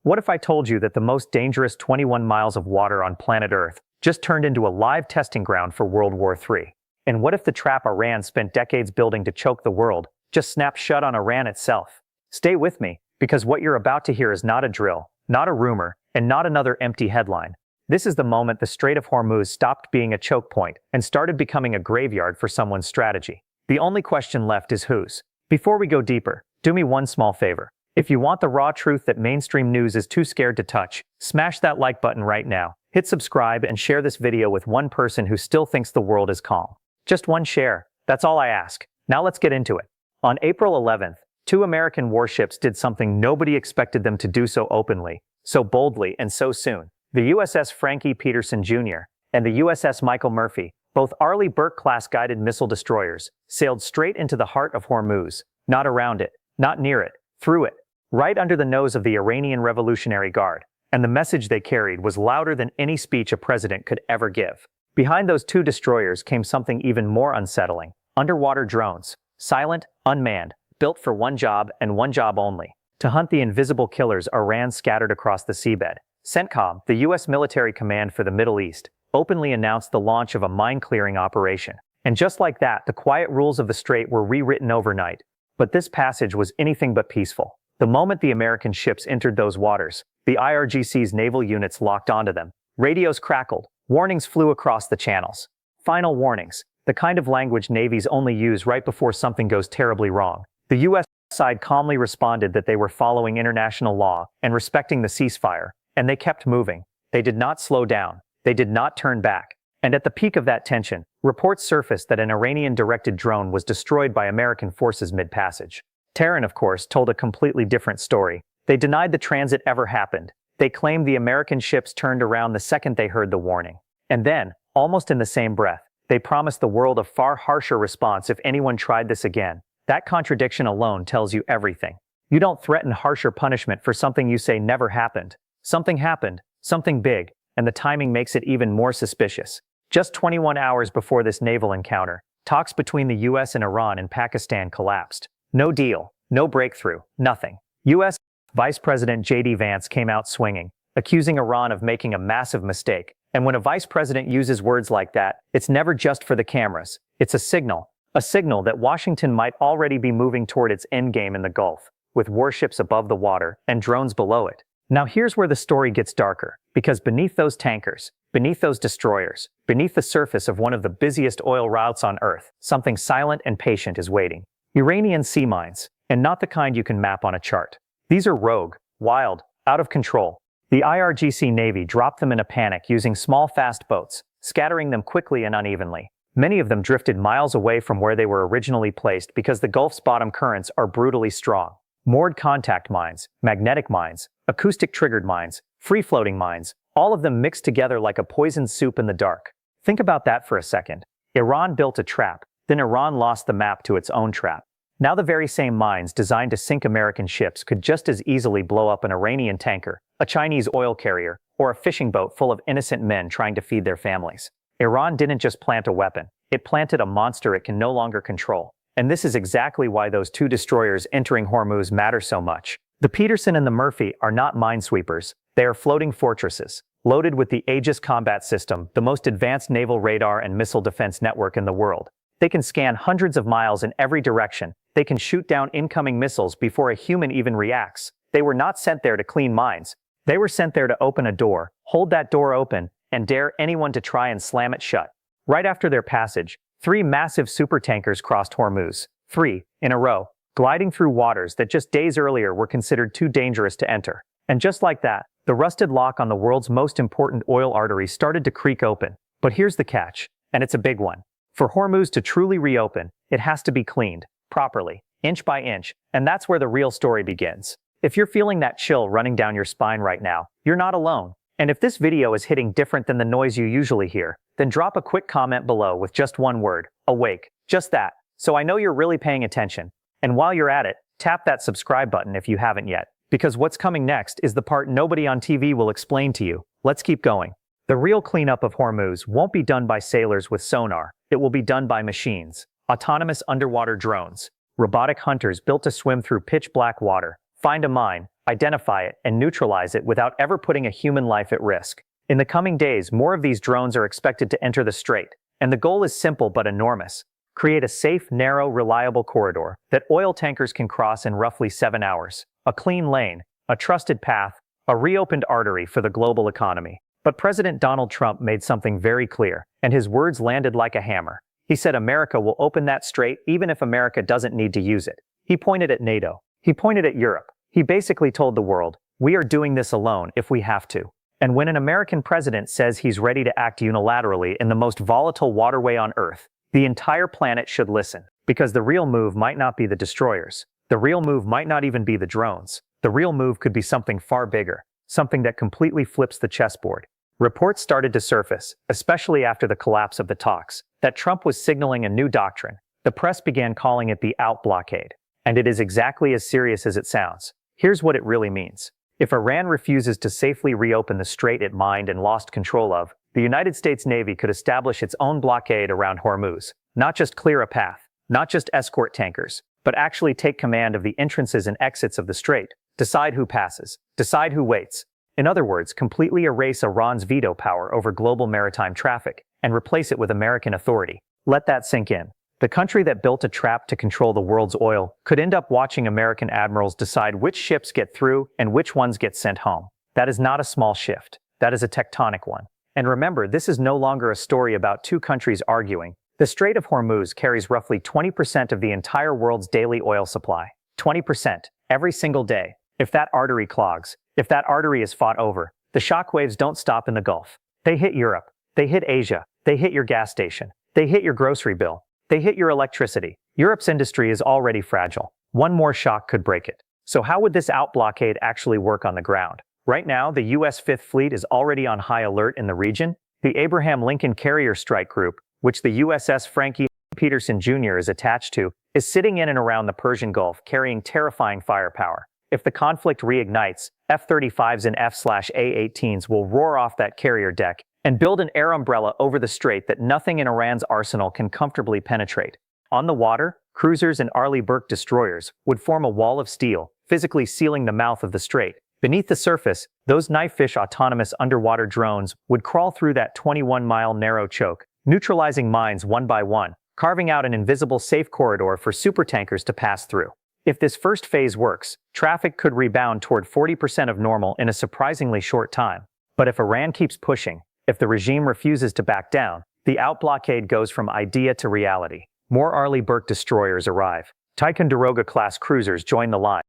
What if I told you that the most dangerous 21 miles of water on planet Earth just turned into a live testing ground for World War III? And what if the trap Iran spent decades building to choke the world just snapped shut on Iran itself? Stay with me, because what you're about to hear is not a drill, not a rumor, and not another empty headline. This is the moment the Strait of Hormuz stopped being a choke point and started becoming a graveyard for someone's strategy. The only question left is whose. Before we go deeper, do me one small favor. If you want the raw truth that mainstream news is too scared to touch, smash that like button right now. Hit subscribe and share this video with one person who still thinks the world is calm. Just one share. That's all I ask. Now let's get into it. On April 11th, two American warships did something nobody expected them to do so openly, so boldly, and so soon. The USS Frankie Peterson Jr. and the USS Michael Murphy, both Arleigh Burke-class guided missile destroyers, sailed straight into the heart of Hormuz. Not around it, not near it, through it, right under the nose of the Iranian Revolutionary Guard. And the message they carried was louder than any speech a president could ever give. Behind those two destroyers came something even more unsettling: underwater drones, silent, unmanned, built for one job and one job only: to hunt the invisible killers Iran scattered across the seabed. CENTCOM, the U.S. military command for the Middle East, openly announced the launch of a mine-clearing operation. And just like that, the quiet rules of the strait were rewritten overnight. But this passage was anything but peaceful. The moment the American ships entered those waters, the IRGC's naval units locked onto them. Radios crackled. Warnings flew across the channels. Final warnings, the kind of language navies only use right before something goes terribly wrong. The U.S. side calmly responded that they were following international law and respecting the ceasefire. And they kept moving. They did not slow down. They did not turn back. And at the peak of that tension, reports surfaced that an Iranian-directed drone was destroyed by American forces mid-passage. Tehran, of course, told a completely different story. They denied the transit ever happened. They claimed the American ships turned around the second they heard the warning. And then, almost in the same breath, they promised the world a far harsher response if anyone tried this again. That contradiction alone tells you everything. You don't threaten harsher punishment for something you say never happened. Something happened, something big, and the timing makes it even more suspicious. Just 21 hours before this naval encounter, talks between the US and Iran and Pakistan collapsed. No deal, no breakthrough, nothing. US Vice President J.D. Vance came out swinging, accusing Iran of making a massive mistake. And when a vice president uses words like that, it's never just for the cameras. It's a signal that Washington might already be moving toward its endgame in the Gulf, with warships above the water and drones below it. Now here's where the story gets darker, because beneath those tankers, beneath those destroyers, beneath the surface of one of the busiest oil routes on Earth, something silent and patient is waiting. Iranian sea mines, and not the kind you can map on a chart. These are rogue, wild, out of control. The IRGC Navy dropped them in a panic using small fast boats, scattering them quickly and unevenly. Many of them drifted miles away from where they were originally placed because the Gulf's bottom currents are brutally strong. Moored contact mines, magnetic mines, acoustic-triggered mines, free-floating mines, all of them mixed together like a poisoned soup in the dark. Think about that for a second. Iran built a trap, then Iran lost the map to its own trap. Now the very same mines designed to sink American ships could just as easily blow up an Iranian tanker, a Chinese oil carrier, or a fishing boat full of innocent men trying to feed their families. Iran didn't just plant a weapon, it planted a monster it can no longer control. And this is exactly why those two destroyers entering Hormuz matter so much. The Peterson and the Murphy are not minesweepers, they are floating fortresses, loaded with the Aegis combat system, the most advanced naval radar and missile defense network in the world. They can scan hundreds of miles in every direction. They can shoot down incoming missiles before a human even reacts. They were not sent there to clean mines. They were sent there to open a door, hold that door open, and dare anyone to try and slam it shut. Right after their passage, 3 massive supertankers crossed Hormuz, 3 in a row, gliding through waters that just days earlier were considered too dangerous to enter. And just like that, the rusted lock on the world's most important oil artery started to creak open. But here's the catch, and it's a big one. For Hormuz to truly reopen, it has to be cleaned, properly, inch by inch, and that's where the real story begins. If you're feeling that chill running down your spine right now, you're not alone. And if this video is hitting different than the noise you usually hear, then drop a quick comment below with just one word: awake. Just that, so I know you're really paying attention. And while you're at it, tap that subscribe button if you haven't yet, because what's coming next is the part nobody on TV will explain to you. Let's keep going. The real cleanup of Hormuz won't be done by sailors with sonar, it will be done by machines. Autonomous underwater drones, robotic hunters built to swim through pitch-black water, find a mine, identify it, and neutralize it without ever putting a human life at risk. In the coming days, more of these drones are expected to enter the strait, and the goal is simple but enormous. Create a safe, narrow, reliable corridor that oil tankers can cross in roughly 7 hours. A clean lane, a trusted path, a reopened artery for the global economy. But President Donald Trump made something very clear, and his words landed like a hammer. He said America will open that strait even if America doesn't need to use it. He pointed at NATO. He pointed at Europe. He basically told the world, we are doing this alone if we have to. And when an American president says he's ready to act unilaterally in the most volatile waterway on Earth, the entire planet should listen. Because the real move might not be the destroyers. The real move might not even be the drones. The real move could be something far bigger. Something that completely flips the chessboard. Reports started to surface, especially after the collapse of the talks, that Trump was signaling a new doctrine. The press began calling it the out blockade. And it is exactly as serious as it sounds. Here's what it really means. If Iran refuses to safely reopen the strait it mined and lost control of, the United States Navy could establish its own blockade around Hormuz. Not just clear a path, not just escort tankers, but actually take command of the entrances and exits of the strait. Decide who passes. Decide who waits. In other words, completely erase Iran's veto power over global maritime traffic and replace it with American authority. Let that sink in. The country that built a trap to control the world's oil could end up watching American admirals decide which ships get through and which ones get sent home. That is not a small shift. That is a tectonic one. And remember, this is no longer a story about two countries arguing. The Strait of Hormuz carries roughly 20% of the entire world's daily oil supply. 20%, every single day. If that artery clogs, if that artery is fought over, the shockwaves don't stop in the Gulf. They hit Europe. They hit Asia. They hit your gas station. They hit your grocery bill. They hit your electricity. Europe's industry is already fragile. One more shock could break it. So how would this out blockade actually work on the ground? Right now, the U.S. Fifth Fleet is already on high alert in the region. The Abraham Lincoln Carrier Strike Group, which the USS Frankie Peterson Jr. is attached to, is sitting in and around the Persian Gulf carrying terrifying firepower. If the conflict reignites, F-35s and F/A-18s will roar off that carrier deck and build an air umbrella over the strait that nothing in Iran's arsenal can comfortably penetrate. On the water, cruisers and Arleigh Burke destroyers would form a wall of steel, physically sealing the mouth of the strait. Beneath the surface, those knifefish autonomous underwater drones would crawl through that 21-mile narrow choke, neutralizing mines one by one, carving out an invisible safe corridor for supertankers to pass through. If this first phase works, traffic could rebound toward 40% of normal in a surprisingly short time. But if Iran keeps pushing, if the regime refuses to back down, the out blockade goes from idea to reality. More Arleigh Burke destroyers arrive. Ticonderoga-class cruisers join the line.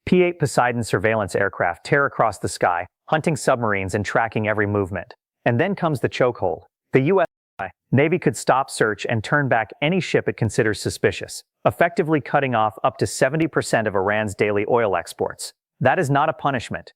P-8 Poseidon surveillance aircraft tear across the sky, hunting submarines and tracking every movement. And then comes the chokehold. The U.S. Navy could stop search and turn back any ship it considers suspicious, effectively cutting off up to 70% of Iran's daily oil exports. That is not a punishment.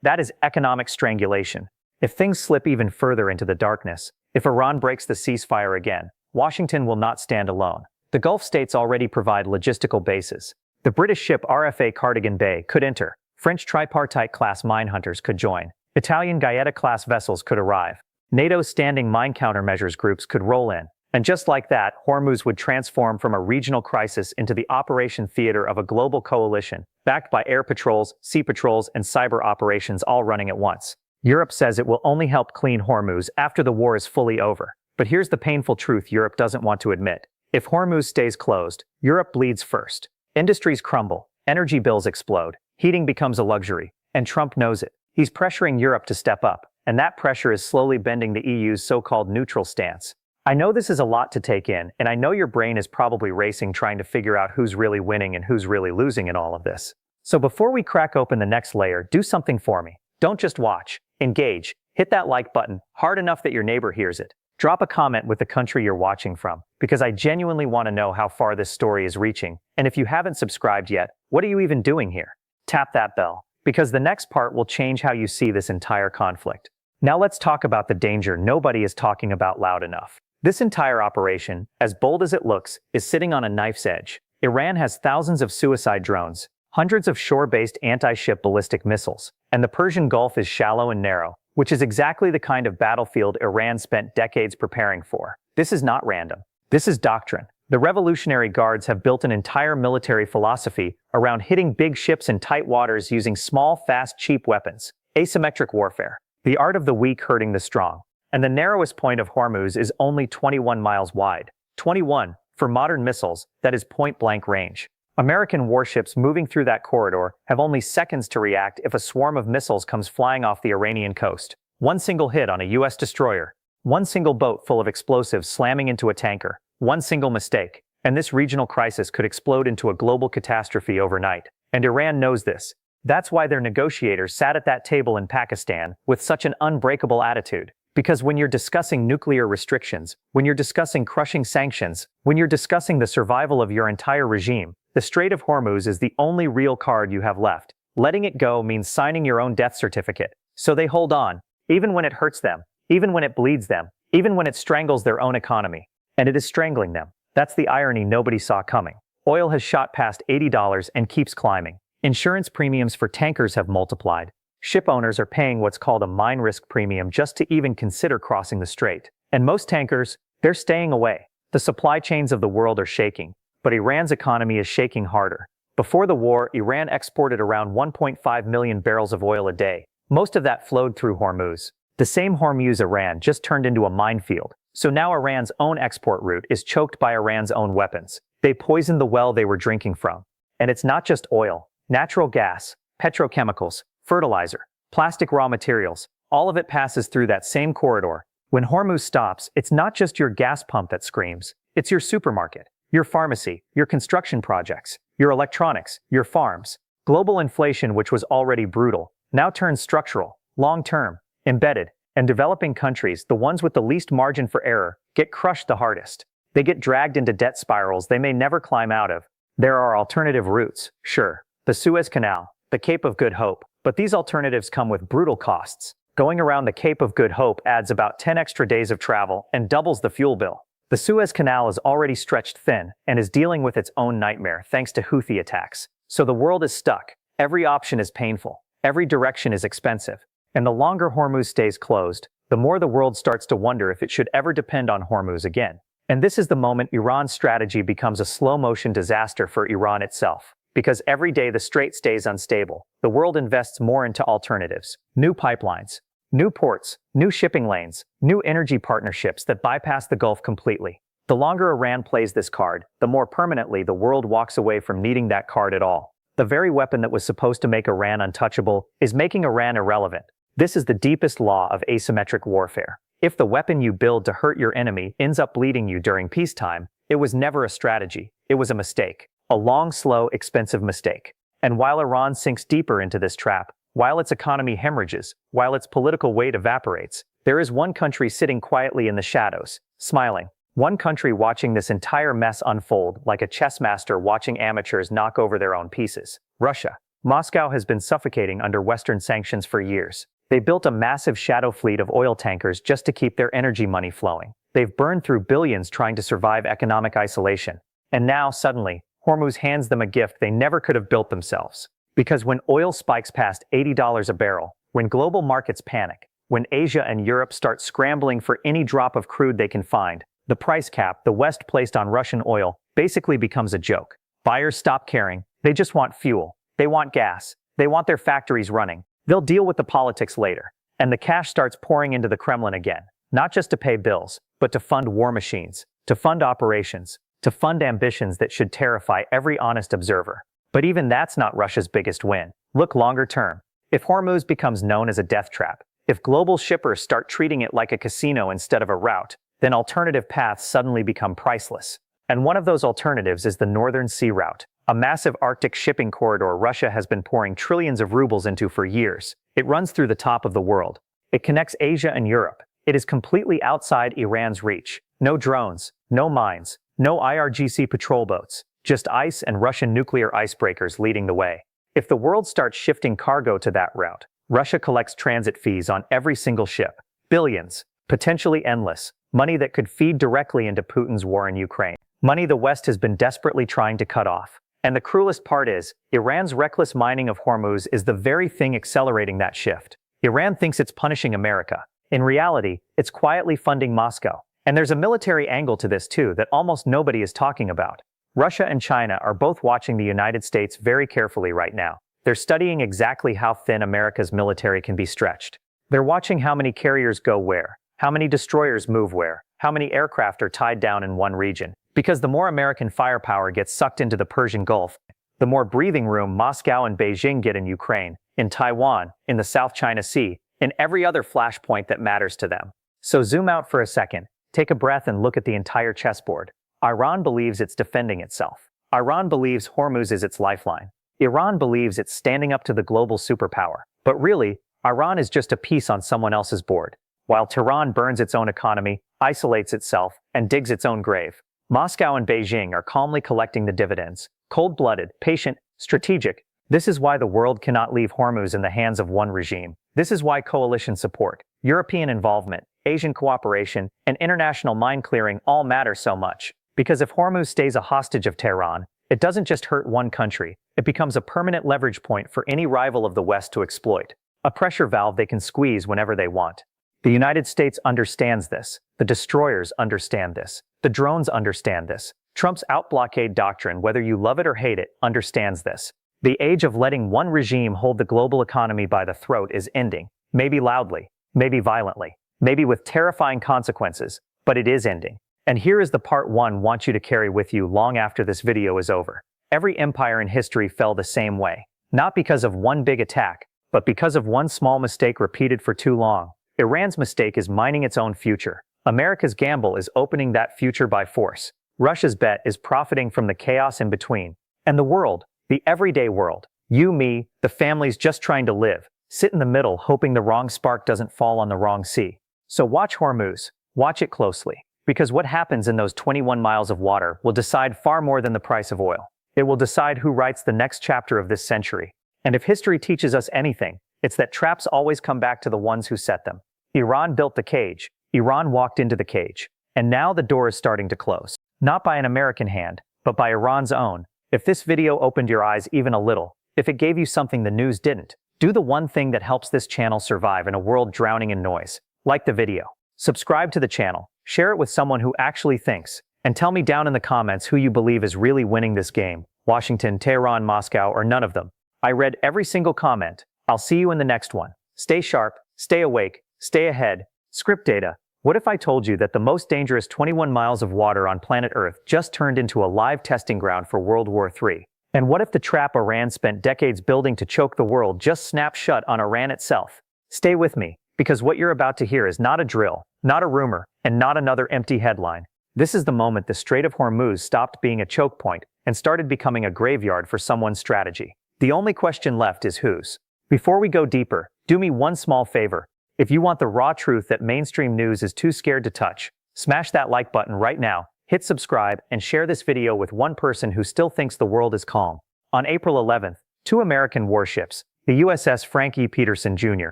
That is economic strangulation. If things slip even further into the darkness, if Iran breaks the ceasefire again, Washington will not stand alone. The Gulf states already provide logistical bases. The British ship RFA Cardigan Bay could enter. French tripartite-class minehunters could join. Italian Gaeta-class vessels could arrive. NATO's standing mine countermeasures groups could roll in. And just like that, Hormuz would transform from a regional crisis into the operation theater of a global coalition, backed by air patrols, sea patrols, and cyber operations all running at once. Europe says it will only help clean Hormuz after the war is fully over. But here's the painful truth Europe doesn't want to admit. If Hormuz stays closed, Europe bleeds first. Industries crumble, energy bills explode, heating becomes a luxury, and Trump knows it. He's pressuring Europe to step up, and that pressure is slowly bending the EU's so-called neutral stance. I know this is a lot to take in, and I know your brain is probably racing trying to figure out who's really winning and who's really losing in all of this. So before we crack open the next layer, do something for me. Don't just watch. Engage. Hit that like button hard enough that your neighbor hears it. Drop a comment with the country you're watching from, because I genuinely want to know how far this story is reaching. And if you haven't subscribed yet, what are you even doing here? Tap that bell, because the next part will change how you see this entire conflict. Now let's talk about the danger nobody is talking about loud enough. This entire operation, as bold as it looks, is sitting on a knife's edge. Iran has thousands of suicide drones, hundreds of shore-based anti-ship ballistic missiles, and the Persian Gulf is shallow and narrow, which is exactly the kind of battlefield Iran spent decades preparing for. This is not random. This is doctrine. The Revolutionary Guards have built an entire military philosophy around hitting big ships in tight waters using small, fast, cheap weapons. Asymmetric warfare. The art of the weak hurting the strong. And the narrowest point of Hormuz is only 21 miles wide. 21, for modern missiles, that is point-blank range. American warships moving through that corridor have only seconds to react if a swarm of missiles comes flying off the Iranian coast. One single hit on a U.S. destroyer. One single boat full of explosives slamming into a tanker. One single mistake. And this regional crisis could explode into a global catastrophe overnight. And Iran knows this. That's why their negotiators sat at that table in Pakistan with such an unbreakable attitude. Because when you're discussing nuclear restrictions, when you're discussing crushing sanctions, when you're discussing the survival of your entire regime, the Strait of Hormuz is the only real card you have left. Letting it go means signing your own death certificate. So they hold on, even when it hurts them, even when it bleeds them, even when it strangles their own economy. And it is strangling them. That's the irony nobody saw coming. Oil has shot past $80 and keeps climbing. Insurance premiums for tankers have multiplied. Ship owners are paying what's called a mine risk premium just to even consider crossing the strait. And most tankers, they're staying away. The supply chains of the world are shaking. But Iran's economy is shaking harder. Before the war, Iran exported around 1.5 million barrels of oil a day. Most of that flowed through Hormuz. The same Hormuz Iran just turned into a minefield. So now Iran's own export route is choked by Iran's own weapons. They poisoned the well they were drinking from. And it's not just oil, natural gas, petrochemicals, fertilizer, plastic raw materials, all of it passes through that same corridor. When Hormuz stops, it's not just your gas pump that screams. It's your supermarket, your pharmacy, your construction projects, your electronics, your farms. Global inflation, which was already brutal, now turns structural, long-term, embedded, and developing countries, the ones with the least margin for error, get crushed the hardest. They get dragged into debt spirals they may never climb out of. There are alternative routes, sure. The Suez Canal, the Cape of Good Hope. But these alternatives come with brutal costs. Going around the Cape of Good Hope adds about 10 extra days of travel and doubles the fuel bill. The Suez Canal is already stretched thin and is dealing with its own nightmare thanks to Houthi attacks. So the world is stuck. Every option is painful. Every direction is expensive. And the longer Hormuz stays closed, the more the world starts to wonder if it should ever depend on Hormuz again. And this is the moment Iran's strategy becomes a slow-motion disaster for Iran itself. Because every day the strait stays unstable, the world invests more into alternatives. New pipelines, new ports, new shipping lanes, new energy partnerships that bypass the Gulf completely. The longer Iran plays this card, the more permanently the world walks away from needing that card at all. The very weapon that was supposed to make Iran untouchable is making Iran irrelevant. This is the deepest law of asymmetric warfare. If the weapon you build to hurt your enemy ends up bleeding you during peacetime, it was never a strategy, it was a mistake. A long, slow, expensive mistake. And while Iran sinks deeper into this trap, while its economy hemorrhages, while its political weight evaporates, there is one country sitting quietly in the shadows, smiling. One country watching this entire mess unfold like a chess master watching amateurs knock over their own pieces. Russia. Moscow has been suffocating under Western sanctions for years. They built a massive shadow fleet of oil tankers just to keep their energy money flowing. They've burned through billions trying to survive economic isolation. And now, suddenly, Hormuz hands them a gift they never could have built themselves. Because when oil spikes past $80 a barrel, when global markets panic, when Asia and Europe start scrambling for any drop of crude they can find, the price cap the West placed on Russian oil basically becomes a joke. Buyers stop caring. They just want fuel. They want gas. They want their factories running. They'll deal with the politics later. And the cash starts pouring into the Kremlin again, not just to pay bills, but to fund war machines, to fund operations, to fund ambitions that should terrify every honest observer. But even that's not Russia's biggest win. Look longer term. If Hormuz becomes known as a death trap, if global shippers start treating it like a casino instead of a route, then alternative paths suddenly become priceless. And one of those alternatives is the Northern Sea Route, a massive Arctic shipping corridor Russia has been pouring trillions of rubles into for years. It runs through the top of the world. It connects Asia and Europe. It is completely outside Iran's reach. No drones, no mines, no IRGC patrol boats, just ice and Russian nuclear icebreakers leading the way. If the world starts shifting cargo to that route, Russia collects transit fees on every single ship. Billions, potentially endless, money that could feed directly into Putin's war in Ukraine. Money the West has been desperately trying to cut off. And the cruelest part is, Iran's reckless mining of Hormuz is the very thing accelerating that shift. Iran thinks it's punishing America. In reality, it's quietly funding Moscow. And there's a military angle to this too that almost nobody is talking about. Russia and China are both watching the United States very carefully right now. They're studying exactly how thin America's military can be stretched. They're watching how many carriers go where, how many destroyers move where, how many aircraft are tied down in one region. Because the more American firepower gets sucked into the Persian Gulf, the more breathing room Moscow and Beijing get in Ukraine, in Taiwan, in the South China Sea, in every other flashpoint that matters to them. So zoom out for a second, take a breath and look at the entire chessboard. Iran believes it's defending itself. Iran believes Hormuz is its lifeline. Iran believes it's standing up to the global superpower. But really, Iran is just a piece on someone else's board. While Tehran burns its own economy, isolates itself, and digs its own grave, Moscow and Beijing are calmly collecting the dividends. Cold-blooded, patient, strategic. This is why the world cannot leave Hormuz in the hands of one regime. This is why coalition support, European involvement, Asian cooperation, and international mine clearing all matter so much. Because if Hormuz stays a hostage of Tehran, it doesn't just hurt one country, it becomes a permanent leverage point for any rival of the West to exploit. A pressure valve they can squeeze whenever they want. The United States understands this. The destroyers understand this. The drones understand this. Trump's outblockade doctrine, whether you love it or hate it, understands this. The age of letting one regime hold the global economy by the throat is ending. Maybe loudly, maybe violently, maybe with terrifying consequences, but it is ending. And here is the part one want you to carry with you long after this video is over. Every empire in history fell the same way. Not because of one big attack, but because of one small mistake repeated for too long. Iran's mistake is mining its own future. America's gamble is opening that future by force. Russia's bet is profiting from the chaos in between. And the world, the everyday world, you, me, the families just trying to live, sit in the middle hoping the wrong spark doesn't fall on the wrong sea. So watch Hormuz. Watch it closely. Because what happens in those 21 miles of water will decide far more than the price of oil. It will decide who writes the next chapter of this century. And if history teaches us anything, it's that traps always come back to the ones who set them. Iran built the cage. Iran walked into the cage. And now the door is starting to close. Not by an American hand, but by Iran's own. If this video opened your eyes even a little, if it gave you something the news didn't, do the one thing that helps this channel survive in a world drowning in noise. Like the video. Subscribe to the channel. Share it with someone who actually thinks. And tell me down in the comments who you believe is really winning this game. Washington, Tehran, Moscow, or none of them. I read every single comment. I'll see you in the next one. Stay sharp, stay awake, stay ahead. Script data. What if I told you that the most dangerous 21 miles of water on planet Earth just turned into a live testing ground for World War III? And what if the trap Iran spent decades building to choke the world just snapped shut on Iran itself? Stay with me, because what you're about to hear is not a drill, not a rumor, and not another empty headline. This is the moment the Strait of Hormuz stopped being a choke point and started becoming a graveyard for someone's strategy. The only question left is whose. Before we go deeper, do me one small favor. If you want the raw truth that mainstream news is too scared to touch, smash that like button right now, hit subscribe, and share this video with one person who still thinks the world is calm. On April 11th, two American warships, the USS Frank E. Peterson Jr.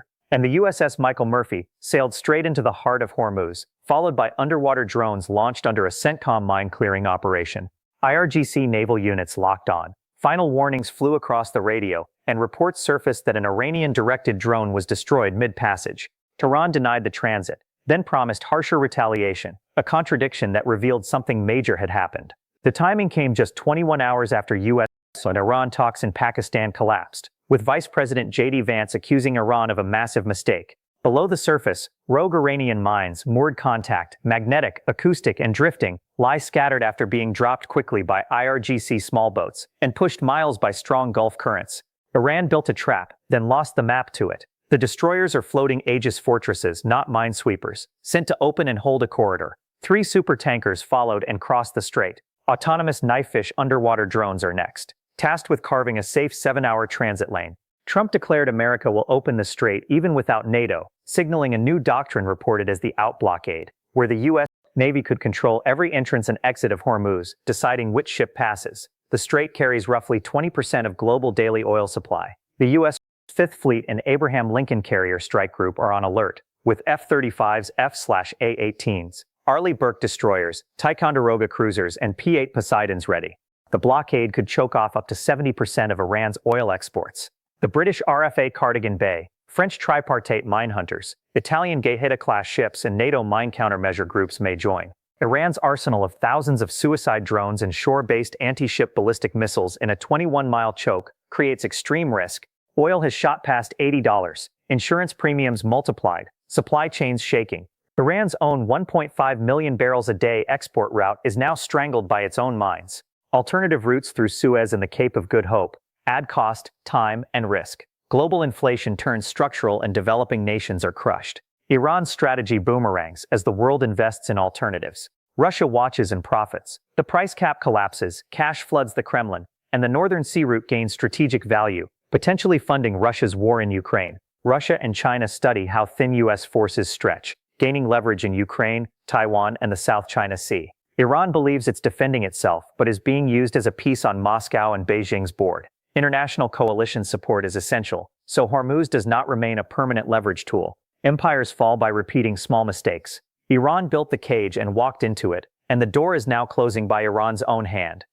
and the USS Michael Murphy, sailed straight into the heart of Hormuz, followed by underwater drones launched under a CENTCOM mine-clearing operation. IRGC naval units locked on. Final warnings flew across the radio, and reports surfaced that an Iranian-directed drone was destroyed mid-passage. Tehran denied the transit, then promised harsher retaliation, a contradiction that revealed something major had happened. The timing came just 21 hours after U.S. and Iran talks in Pakistan collapsed, with Vice President J.D. Vance accusing Iran of a massive mistake. Below the surface, rogue Iranian mines, moored contact, magnetic, acoustic, and drifting, lie scattered after being dropped quickly by IRGC small boats and pushed miles by strong Gulf currents. Iran built a trap, then lost the map to it. The destroyers are floating Aegis fortresses, not minesweepers, sent to open and hold a corridor. 3 supertankers followed and crossed the strait. Autonomous knifefish underwater drones are next, tasked with carving a safe 7-hour transit lane. Trump declared America will open the strait even without NATO, signaling a new doctrine reported as the outblockade, where the U.S. Navy could control every entrance and exit of Hormuz, deciding which ship passes. The strait carries roughly 20% of global daily oil supply. The U.S. Fifth Fleet and Abraham Lincoln Carrier Strike Group are on alert, with F-35s, F/A-18s, Arleigh Burke destroyers, Ticonderoga cruisers, and P-8 Poseidons ready. The blockade could choke off up to 70% of Iran's oil exports. The British RFA Cardigan Bay, French tripartite mine hunters, Italian Gehetta-class ships, and NATO mine countermeasure groups may join. Iran's arsenal of thousands of suicide drones and shore-based anti-ship ballistic missiles in a 21-mile choke creates extreme risk. Oil has shot past $80. Insurance premiums multiplied. Supply chains shaking. Iran's own 1.5 million barrels a day export route is now strangled by its own mines. Alternative routes through Suez and the Cape of Good Hope add cost, time, and risk. Global inflation turns structural and developing nations are crushed. Iran's strategy boomerangs as the world invests in alternatives. Russia watches and profits. The price cap collapses, cash floods the Kremlin, and the Northern Sea Route gains strategic value, potentially funding Russia's war in Ukraine. Russia and China study how thin U.S. forces stretch, gaining leverage in Ukraine, Taiwan, and the South China Sea. Iran believes it's defending itself, but is being used as a piece on Moscow and Beijing's board. International coalition support is essential, so Hormuz does not remain a permanent leverage tool. Empires fall by repeating small mistakes. Iran built the cage and walked into it, and the door is now closing by Iran's own hand.